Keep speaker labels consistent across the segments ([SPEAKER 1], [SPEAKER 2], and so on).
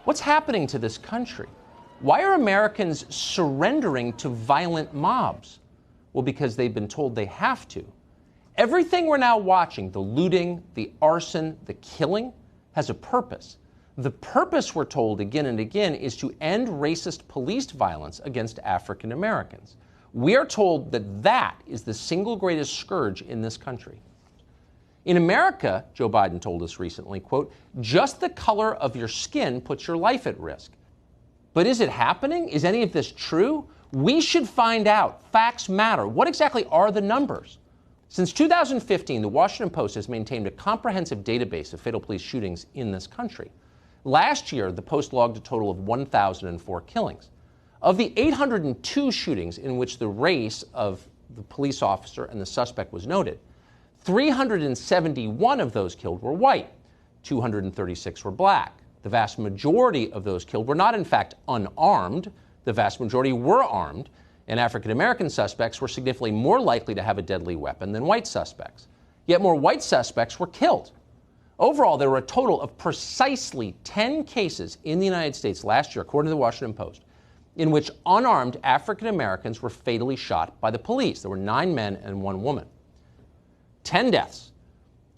[SPEAKER 1] What's happening to this country? Why are Americans surrendering to violent mobs? Well, because they've been told they have to. Everything we're now watching, the looting, the arson, the killing, has a purpose. The purpose, we're told again and again, is to end racist police violence against African Americans. We are told that that is the single greatest scourge in this country. In America, Joe Biden told us recently, quote, just the color of your skin puts your life at risk. But is it happening? Is any of this true? We should find out. Facts matter. What exactly are the numbers? Since 2015, the Washington Post has maintained a comprehensive database of fatal police shootings in this country. Last year, the Post logged a total of 1,004 killings. Of the 802 shootings in which the race of the police officer and the suspect was noted, 371 of those killed were white, 236 were black. The vast majority of those killed were not, in fact, unarmed. The vast majority were armed, and African American suspects were significantly more likely to have a deadly weapon than white suspects. Yet more white suspects were killed. Overall, there were a total of precisely 10 cases in the United States last year, according to the Washington Post, in which unarmed African Americans were fatally shot by the police. There were 9 men and 1 woman. 10 deaths.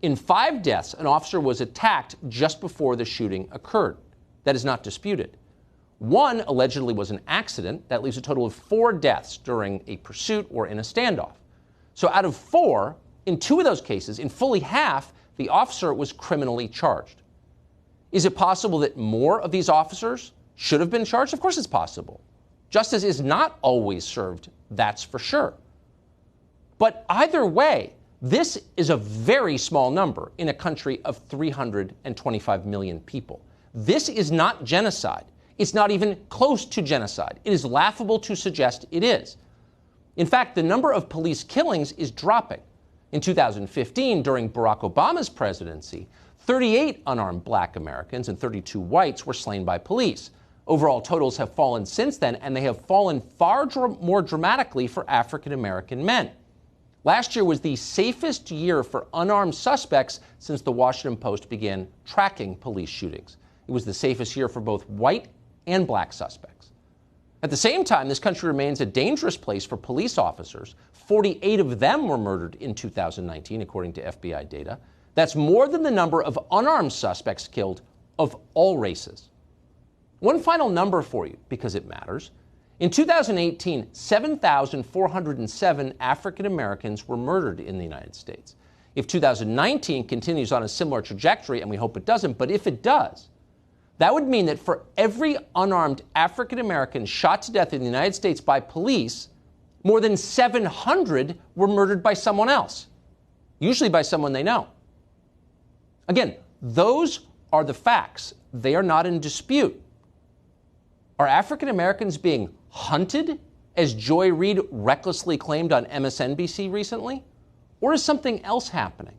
[SPEAKER 1] In 5 deaths, an officer was attacked just before the shooting occurred. That is not disputed. 1 allegedly was an accident. That leaves a total of 4 deaths during a pursuit or in a standoff. So out of 4, in 2 of those cases, in fully half, the officer was criminally charged. Is it possible that more of these officers should have been charged? Of course it's possible. Justice is not always served, that's for sure. But either way, this is a very small number in a country of 325 million people. This is not genocide. It's not even close to genocide. It is laughable to suggest it is. In fact, the number of police killings is dropping. In 2015, during Barack Obama's presidency, 38 unarmed black Americans and 32 whites were slain by police. Overall totals have fallen since then, and they have fallen far more dramatically for African American men. Last year was the safest year for unarmed suspects since the Washington Post began tracking police shootings. It was the safest year for both white and black suspects. At the same time, this country remains a dangerous place for police officers. 48 of them were murdered in 2019, according to FBI data. That's more than the number of unarmed suspects killed of all races. One final number for you, because it matters. In 2018, 7,407 African Americans were murdered in the United States. If 2019 continues on a similar trajectory, and we hope it doesn't, but if it does, that would mean that for every unarmed African American shot to death in the United States by police, more than 700 were murdered by someone else, usually by someone they know. Again, those are the facts. They are not in dispute. Are African Americans being hunted, as Joy Reid recklessly claimed on MSNBC recently? Or is something else happening?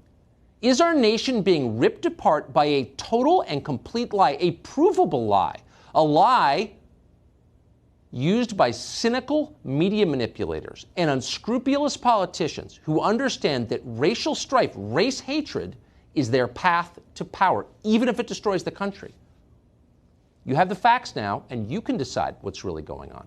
[SPEAKER 1] Is our nation being ripped apart by a total and complete lie, a provable lie, a lie used by cynical media manipulators and unscrupulous politicians who understand that racial strife, race hatred, is their path to power, even if it destroys the country? You have the facts now, and you can decide what's really going on.